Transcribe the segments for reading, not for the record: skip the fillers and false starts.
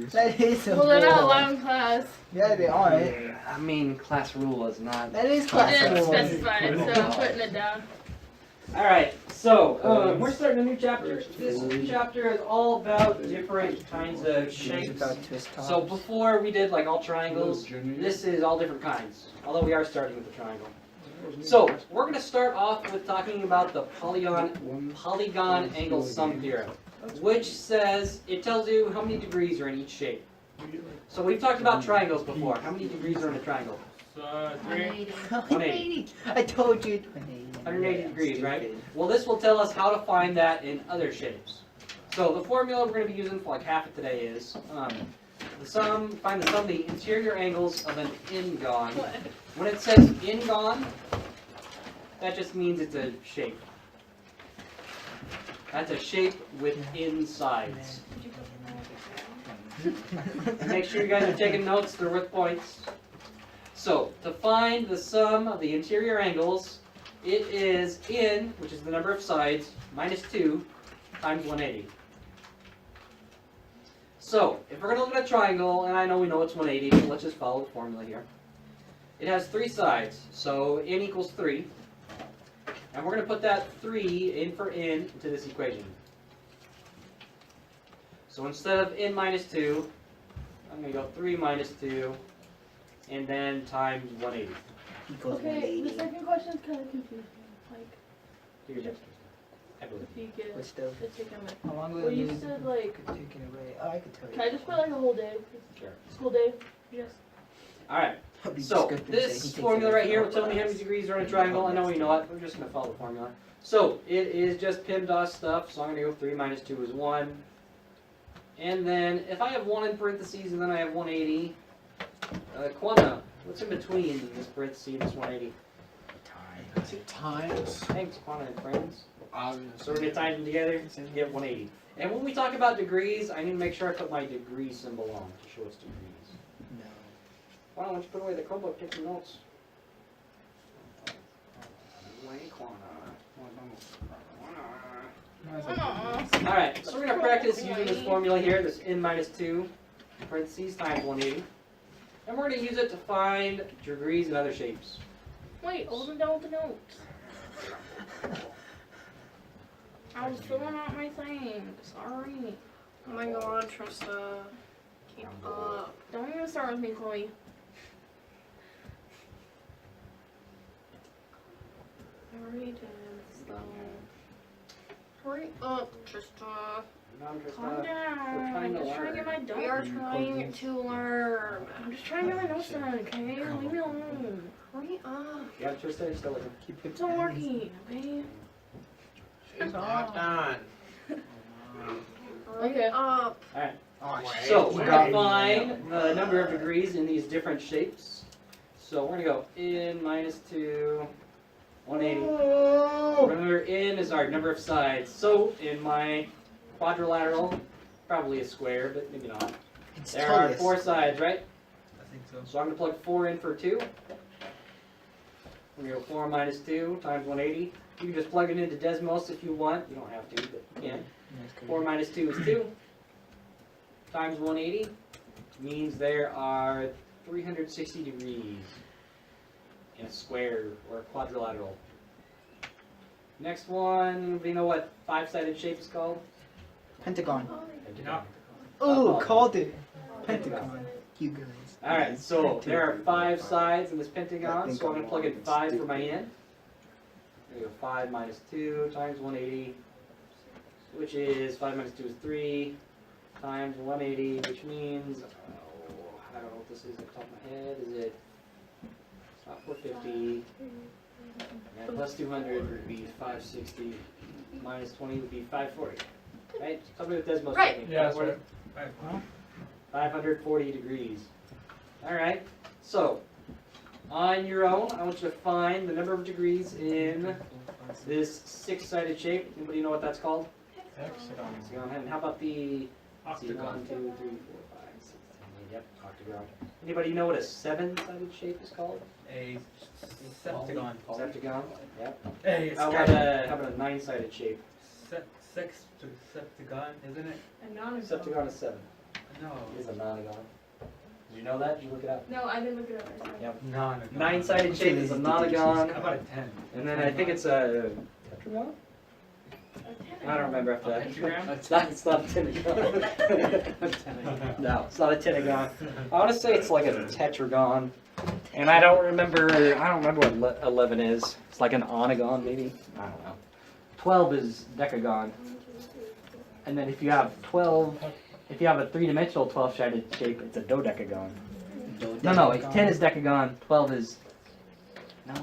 That is a Well, they're not rule. allowed in class. Yeah, they are. I mean, class rule is not. That is You class didn't rule. specify it, so I'm putting it down. Alright, so we're starting a new chapter. This new chapter is all about different kinds of shapes. So before we did like all triangles, this is all different kinds. Although we are starting with the triangle. So we're going to start off with talking about the polygon angle sum theorem, which says it tells you how many degrees are in each shape. So we've talked about triangles before. How many degrees are in a triangle? 180. 180. I told you. 180 degrees, right? Well, this will tell us how to find that in other shapes. So the formula we're going to be using for like half of today is find the sum of the interior angles of an ingon. When it says ingon, that just means it's a shape. That's a shape with insides. And make sure you guys are taking notes, they're worth points. So, to find the sum of the interior angles, it is in, which is the number of sides, minus 2 times 180. So, if we're going to look at a triangle, and I know we know it's 180, but let's just follow the formula here. It has 3 sides, so n equals 3. And we're going to put that 3 in for n into this equation. So instead of n minus 2, I'm going to go 3 minus 2, and then times 180. Equals Okay, 180. the second question is kind of confusing. Like, Do your best. I believe. if you get What's the? the taken away. How long will Well, it you be? said like, Taken away. Oh, I could tell you. can I just put like a whole day? Sure. School day? Yes. Alright, I'll be so descriptive and say he this takes formula it right here will off tell me how many class. degrees are in a triangle. I know we know it. We're just going to follow the formula. So it is just PEMDAS stuff. So I'm going to go 3 minus 2 is 1. And then if I have 1 in parentheses and then I have 180, quanta, what's in between this parentheses and this 180? Is it times? Thanks, quanta and friends. So we're going to tie them together and get 180. And when we talk about degrees, I need to make sure I put my degree symbol on to show it's degrees. No. Why don't you put away the Chromebook, take some notes? Alright, so we're going to practice using this formula here, this n minus 2 parentheses times 180. And we're going to use it to find degrees in other shapes. Wait, hold them down with the notes. I was filling out my thing. Sorry. Oh my god, Trista. Keep up. Don't even start with me, Chloe. I already did, so. Hurry up, Trista. Calm down. We're trying to I'm just trying to get my learn. We are notes. trying to learn. I'm just trying to get my notes done, okay? Leave me alone. Hurry up. Yeah, Tristan, still with him. Keep it It's not working, okay? It's not done. Hurry Okay. up. Alright, Oh, so wait. we're going to find the number of degrees in these different shapes. So we're going to go n minus 2, 180. Remember, n is our number of sides. So in my quadrilateral, probably a square, but maybe not. It's There are totally 4 sides, right? I think so. So I'm going to plug 4 in for 2. We're going to go 4 minus 2 times 180. You can just plug it into Desmos if you want. You don't have to, but you can. 4 minus 2 is 2. Times 180 means there are 360 degrees in a square or a quadrilateral. Next one, do you know what 5-sided shape is called? Pentagon. Pentagon. Oh, called it. Pentagon. Pentagon. You guys. Alright, so there are 5 sides in this pentagon, so I'm going to plug in 5 for my n. There you go, 5 minus 2 times 180, which is 5 minus 2 is 3, times 180, which means, I don't know what this is off the top of my head, is it, it's not 450, and plus 200 would be 560, minus 20 would be 540, right? Somebody with Desmos. Right. checking. Yeah, that's 540? right. 540 degrees. Alright, so on your own, I want you to find the number of degrees in this 6-sided shape. Anybody know what that's called? Hexagon. And how about the let's see, 1, 2, 3, 4, 5, 6, 7, 8, yep, octagon. Anybody know what a 7-sided shape is called? A septagon. Septagon, yep. Hey, How about a 9-sided shape? septagon, isn't it? And now I'm Septagon is 7. No. is a nonagon. Did you know that? Did you look it up? No, I didn't look it up. I said. Yep. No. 9-sided shape is a nonagon. How about a 10? And then I think it's a tetragon? I don't remember after that. It's not a tetragon. No, it's not a tetragon. I want to say it's like a tetragon. And I don't remember what 11 is. It's like an onagon maybe. I don't know. 12 is decagon. And then if you have a three-dimensional 12-sided shape, it's a dodecagon. No, 10 is decagon, 12 is... No.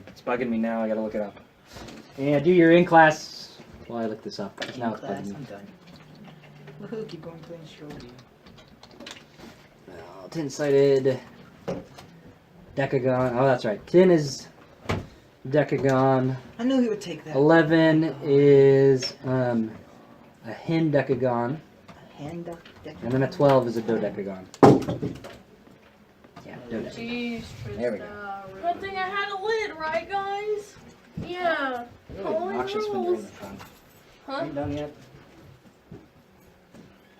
It's bugging me now, I gotta look it up. Yeah, do your in-class... Well, I looked this up. Now it's bugging me. I'm done. Woohoo, keep going playing strawberry. 10-sided decagon. Oh, that's right. 10 is decagon. I knew he would take that. 11 is a hendecagon. Hand up. And then a 12 is a dodecagon. Yeah, dodecagon. Jeez, There we go. Trista. Good thing I had a lid, right, guys? Yeah. Really obnoxious when you're in the front. Huh? Are you done yet? I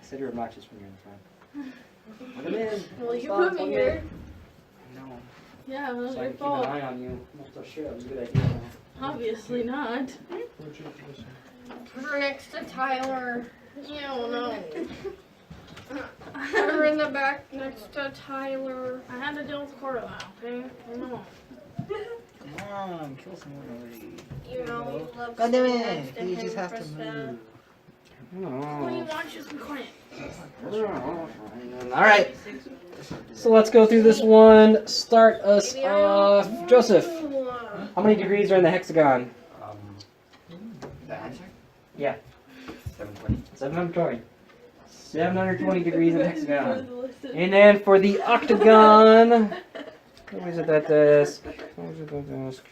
said you're obnoxious when you're in the front. Let him in. Well, you Stop, put me let him here. in. No. Yeah, it was So I your can keep an fault. eye on you. Oh, shit, that was a good idea. Obviously not. Put her next to Tyler. You don't know. Put her in the back next to Tyler. I had to deal with Cordova, okay? Come on. Come on, kill someone already. You know you love God damn sitting it! next to He him, just has to Trista. move. What do you want? Just be quiet. Alright. So let's go through this one. Start us Maybe I off. don't Joseph, know. how many degrees are in the hexagon? The answer? Yeah. 720. 720. 720 degrees in the hexagon. And then for the octagon. What is it that desk? What is it that desk?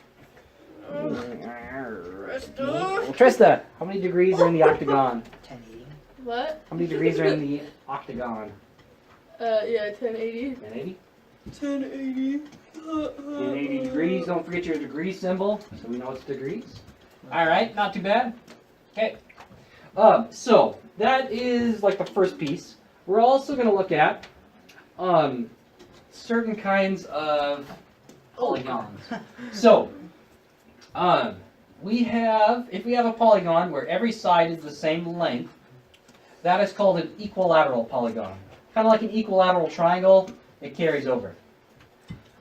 Trista. Trista, how many degrees are in the octagon? 1080. What? How many degrees are in the octagon? Yeah, 1080. 1080? 1080. 1080 degrees. Don't forget your degree symbol, so we know it's degrees. Alright, not too bad. Okay. So, that is like the first piece. We're also going to look at certain kinds of polygons. So, if we have a polygon where every side is the same length, that is called an equilateral polygon. Kind of like an equilateral triangle, it carries over.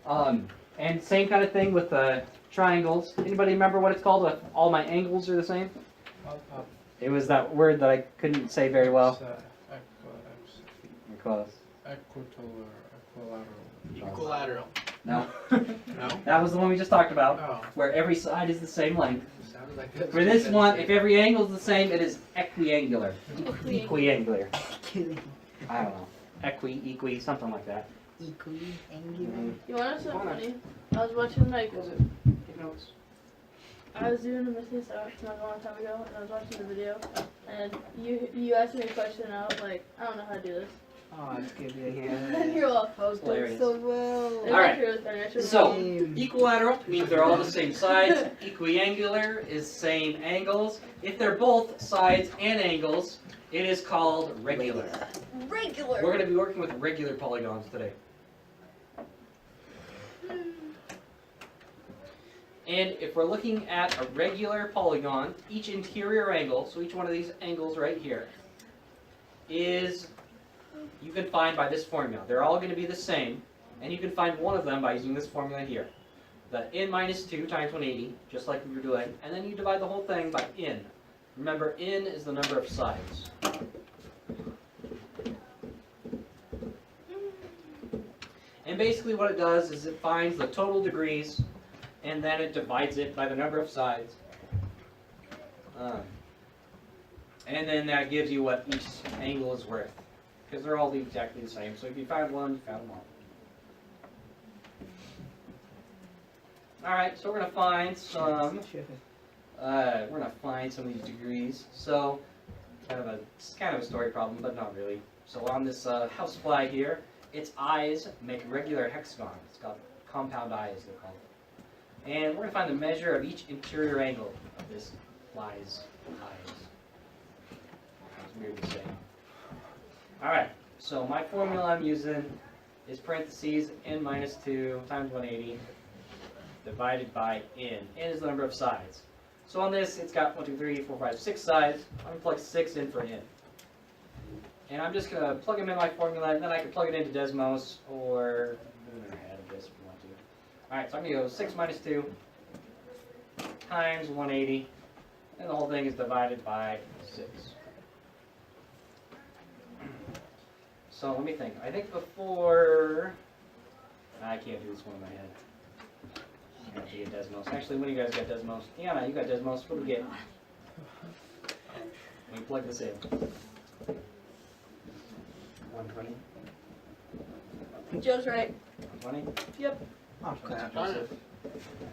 And same kind of thing with triangles. Anybody remember what it's called if all my angles are the same? It was that word that I couldn't say very well. You're close. Equilateral. No. No? That was the one we just talked about, Oh. where every side is the same length. Sounded like that. For this one, if every angle is the same, it is equiangular. Equiangular. I don't know. Equi, something like that. Equally angular. You want to know Why not? funny? I was watching like, Take notes. I was doing a missing stuff not a long time ago, and I was watching the video, and you asked me a question, and I was like, I don't know how to do this. Oh, it's good. Yeah. And you're all, I was doing Hilarious. so well. it was All right. actually really funny. I should So, Same. equilateral means they're all the same sides. Equiangular is same angles. If they're both sides and angles, it is called regular. Regular. We're going to be working with regular polygons today. And if we're looking at a regular polygon, each interior angle, so each one of these angles right here, is, you can find by this formula. They're all going to be the same, and you can find one of them by using this formula here. The n minus 2 times 180, just like we were doing, and then you divide the whole thing by n. Remember, n is the number of sides. And basically what it does is it finds the total degrees, and then it divides it by the number of sides. And then that gives you what each angle is worth. Because they're all exactly the same. So if you found one, you found them all. Alright, so we're going to find some of these degrees. So it's kind of a story problem, but not really. So on this housefly here, its eyes make a regular hexagon. It's got compound eyes, they're called. And we're going to find the measure of each interior angle of this fly's eyes. That's weird to say. Alright, so my formula I'm using is parentheses n minus 2 times 180 divided by n. N is the number of sides. So on this, it's got 1, 2, 3, 4, 5, 6 sides. I'm going to plug 6 in for n. And I'm just going to plug them in my formula, and then I can plug it into Desmos, or lunar head, I guess, if you want to. Alright, so I'm going to go 6 minus 2 times 180, and the whole thing is divided by 6. So let me think. I think before... I can't do this one in my head. I have to get Desmos. Actually, when do you guys got Desmos? Tiana, you got Desmos. What do we get? Let me plug this in. 120? Joe's right. 120? Yep. Oh crap. Joseph.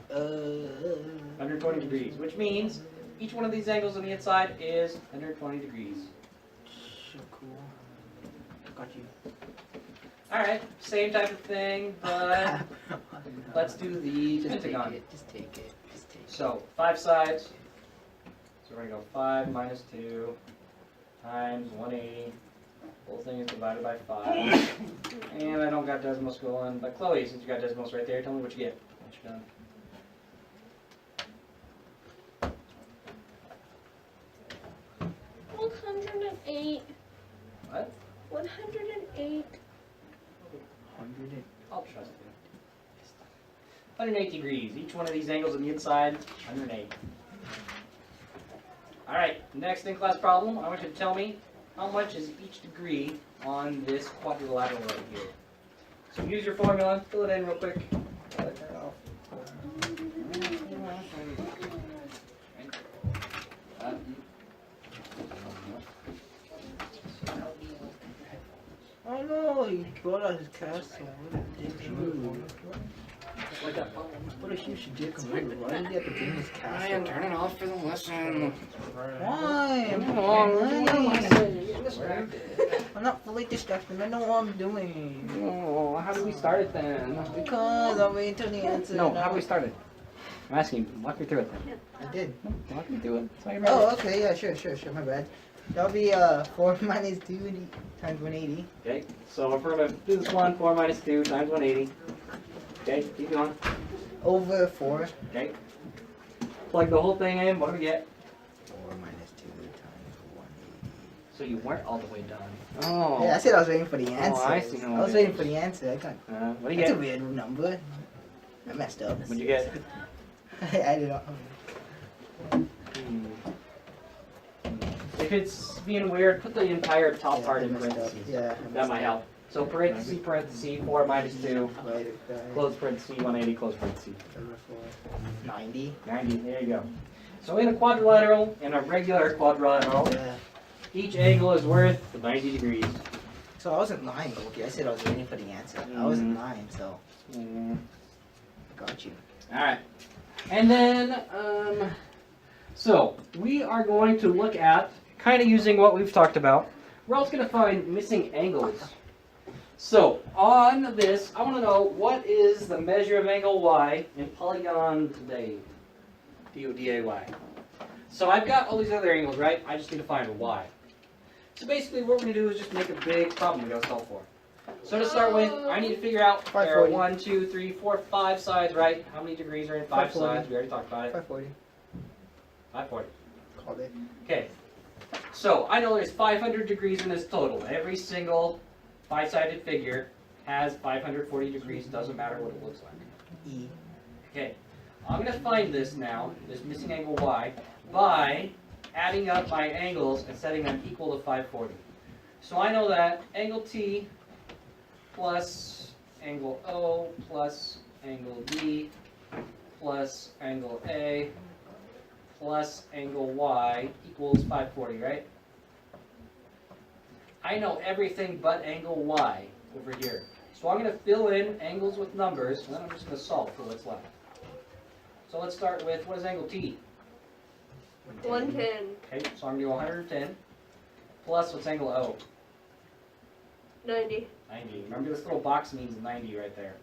120 120 degrees, which means each one of these angles on the inside is 120 degrees. So cool. Got you. Alright, same type of thing, but let's do the pentagon. Just take it. Just take it. So, 5 sides. So we're going to go 5 minus 2 times 180. Whole thing is divided by 5. And I don't got Desmos going, but Chloe, since you got Desmos right there, tell me what you get. What you done? What? 108. 100. I'll trust you. 108 degrees. Each one of these angles on the inside, 108. Alright, next in class problem, I want you to tell me how much is each degree on this quadrilateral right here. So use your formula, fill it in real quick. Oh no, he brought out his castle. What a dick move. What a huge dick move. Why did he have to bring his castle? Turn it off for the lesson. Why? I'm I'm not fully distracted. I know what I'm doing. Oh, how do we start it then? Because I'm waiting till the answer. No, how do we start it? I'm asking you, walk me through it then. I did. No, walk me through it. So I remember. Oh, okay, yeah, sure, my bad. That'll be 4 minus 2 times 180. Okay, so we're going to do this one, 4 minus 2 times 180. Okay, keep going. Over 4. Okay. Plug the whole thing in, what do we get? 4 minus 2 times 180. So you weren't all the way done. Oh. Yeah, I said I was waiting for the answer. I see how I was it waiting is. for the answer. I can't. What do you That's a get? weird number. I messed up. What'd you get? I did not. If it's being weird, put the entire top part in parentheses. Yeah. That might help. So parentheses, parentheses, 4 minus 2, close parentheses, 180, close parentheses. 90. 90, there you go. So in a quadrilateral, in a regular quadrilateral, Yeah. each angle is worth 90 degrees. So I wasn't lying, okay? I said I was waiting for the answer. I wasn't lying, so I got you. Alright. And then, so we are going to look at, kind of using what we've talked about, we're also going to find missing angles. So, on this, I want to know what is the measure of angle y in polygon today? D-O-D-A-Y. So I've got all these other angles, right? I just need to find y. So basically what we're going to do is just make a big problem we got to solve for. So to start with, I need to figure out there are 1, 2, 3, 4, 5 sides, right? How many degrees are in 5 540. sides? We already talked about it. 540. 540. Called it. Okay. So I know there's 500 degrees in this total. Every single 5-sided figure has 540 degrees. Doesn't matter what it looks like. E. Okay. I'm going to find this now, this missing angle y, by adding up my angles and setting them equal to 540. So I know that angle T plus angle O plus angle D plus angle A plus angle Y equals 540, right? I know everything but angle Y over here. So I'm going to fill in angles with numbers, and then I'm just going to solve for what's left. So let's start with, what is angle T? 110. Okay, so I'm going to do 110 plus what's angle O? 90. 90. Remember this little box means 90 right there.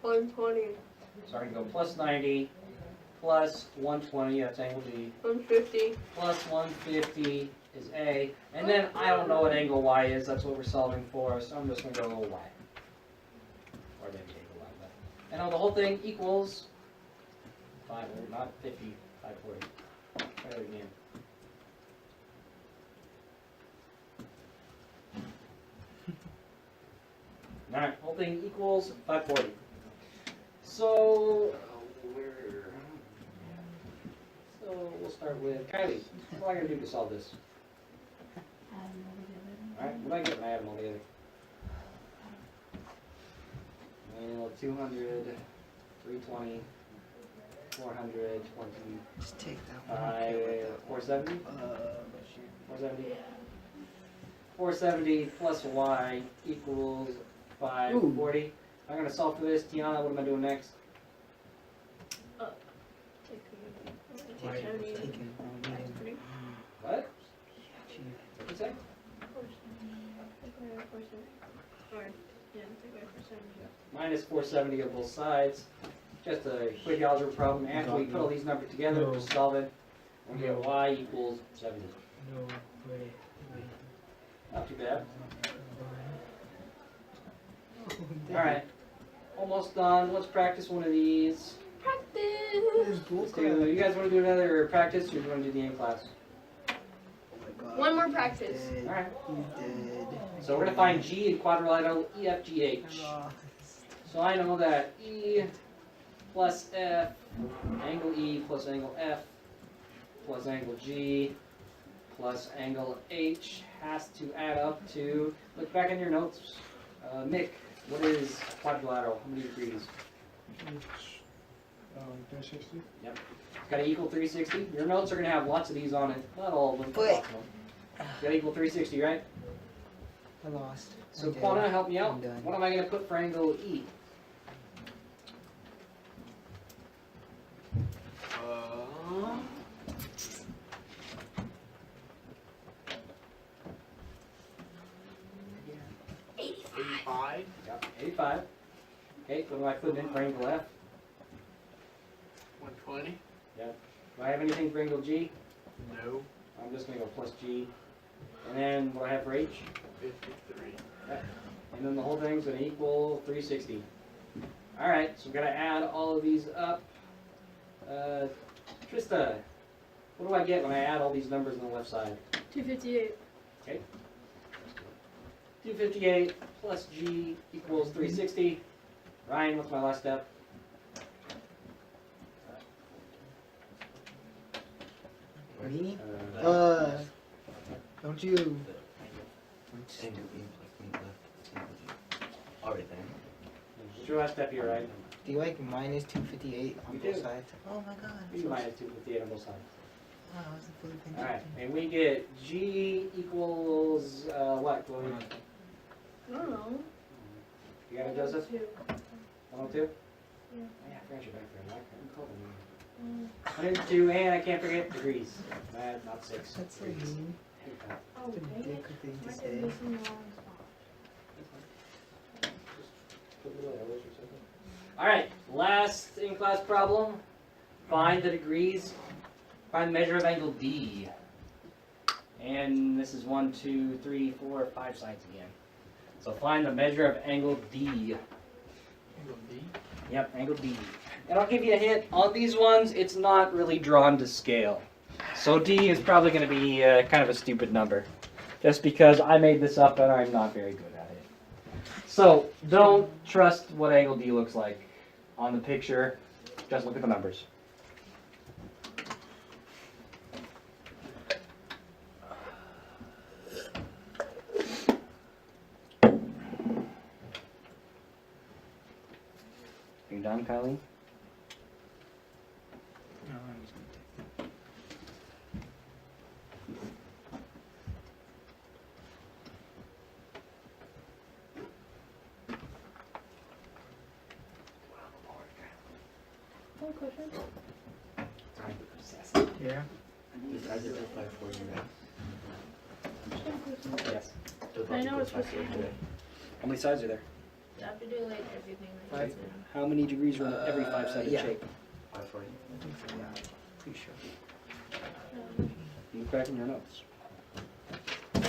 120. So I can go plus 90 plus 120, that's angle D, 150. plus 150 is A. And then I don't know what angle Y is. That's what we're solving for. So I'm just going to go Y. Or maybe angle Y. But I know the whole thing equals 5, not 50, 540. Try that again. Alright, whole thing equals 540. So, we'll start with Kylie. What am I going to do to solve this? Alright, what do I get when I add them all together? Well, 200, 320, 420, Just take that one. 470? 470? 470 plus Y equals 540. I'm going to solve for this. Tiana, what am I doing next? Take it. What? What'd you say? Minus 470 on both sides. Just a quick algebra problem. After we put all these numbers together, just solve it. We get Y equals 70. No way. Not too bad. Alright. Almost done. Let's practice one of these. Let's do, you guys want to do another practice or do you want to do the in class? One more practice. Alright. Dead. So we're going to find G in quadrilateral EFGH. So I know that E plus F, angle E plus angle F, plus angle G, plus angle H has to add up to, look back in your notes, Mick, what is quadrilateral? How many degrees? 360. It's got to equal 360. Your notes are going to have lots of these on it. Not all of them, but lots of them. It's got to equal 360, right? I lost. So I'm dead. Quana, help me out. I'm done. What am I going to put for angle E? Yep, 85. Okay, what do I put in for angle F? 120? Do I have anything for angle G? No. I'm just going to go plus G. And then what do I have for H? 53. And then the whole thing's going to equal 360. Alright, so we've got to add all of these up. Trista, what do I get when I add all these numbers on the left side? 258. 258 plus G equals 360. Ryan, what's my last step? Me? Uh, Don't you? Everything. what's your last step here, Ryan? Do you like minus 258 on We both do. sides? Oh my god. We do minus 258 on both sides. Wow, I wasn't fully paying Alright, attention. and we get G equals what, Chloe? I don't know. You got it, Joseph? 2. 102? Yeah. I forgot your back there. I called him. 102, and I can't forget degrees. Not 6. That's so degrees. mean. Oh, It's a dang it. ridiculous thing to I say. did this in the wrong spot. Alright, last in-class problem. Find the degrees. Find the measure of angle D. And this is 1, 2, 3, 4, 5 sides again. So find the measure of angle D. Angle D? Yep, angle D. And I'll give you a hint. On these ones, it's not really drawn to scale. So D is probably going to be kind of a stupid number. Just because I made this up and I'm not very good at it. So don't trust what angle D looks like on the picture. Just look at the numbers. Are you done, Kylie? No, I'm just gonna take One question. Yeah. Does I get the 540 right? One question. Yes. I know it's supposed to be. How many sides are there? You have to do like everything. Five. How many degrees are in every five-sided yeah. shape? 540. I think so, yeah. Pretty sure. Look back in your notes.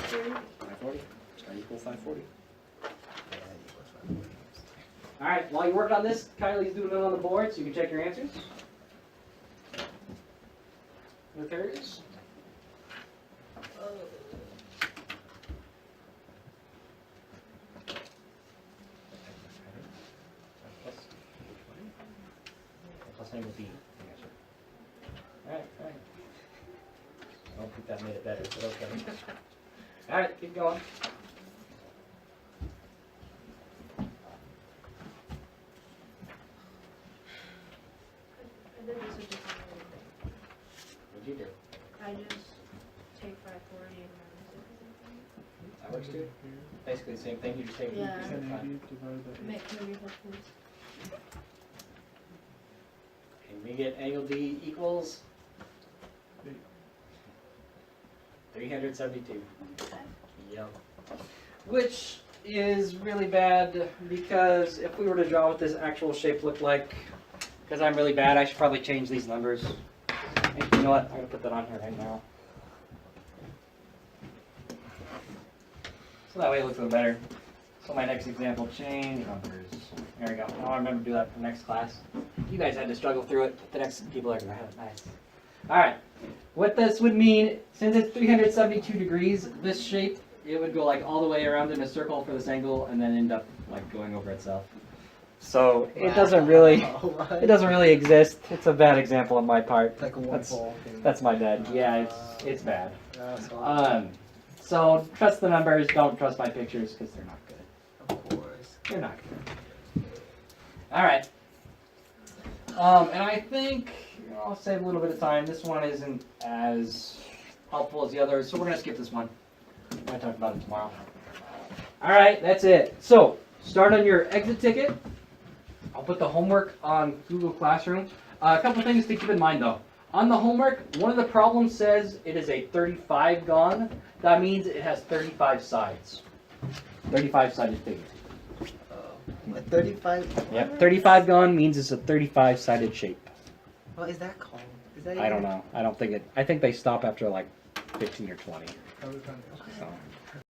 540. 540. It's gotta equal 540. Yeah, equals 540. All right, while you work on this, Kylie's doing it on the board, so you can check your answers. With hers. Plus angle B. Alright, alright. I don't think that made it better, but okay. Alright, keep going. I did this with different What'd you do? I just take 540 and minus That works too? Basically the same thing, you just take Yeah. 50%. 1080 divided by it. Make sure you have this. And we get angle D equals 372. Yep. Which is really bad because if we were to draw what this actual shape looked like, because I'm really bad, I should probably change these numbers. You know what? I'm gonna put that on here right now. So that way it looks a little better. So my next example, change numbers. There we go. Now I remember to do that for next class. You guys had to struggle through it, but the next people are gonna have it nice. Alright. What this would mean, since it's 372 degrees, this shape, it would go like all the way around in a circle for this angle and then end up like going over itself. So it doesn't really exist. It's a bad example on my part. It's like a That's- one-ball thing. That's my bad. Yeah, it's bad. That's all. So trust the numbers, don't trust my pictures because they're not good. Of course. They're not good. Alright. And I think I'll save a little bit of time. This one isn't as helpful as the others, so we're gonna skip this one. We're gonna talk about it tomorrow. Alright, that's it. So start on your exit ticket. I'll put the homework on Google Classroom. A couple things to keep in mind though. On the homework, one of the problems says it is a 35 gon. That means it has 35 sides. 35 sided figure. A 35. Yep, 35 gon means it's a 35 sided shape. What is that called? Is that I don't even- know. I don't think it. I think they stop after like 15 or 20. Other than- So.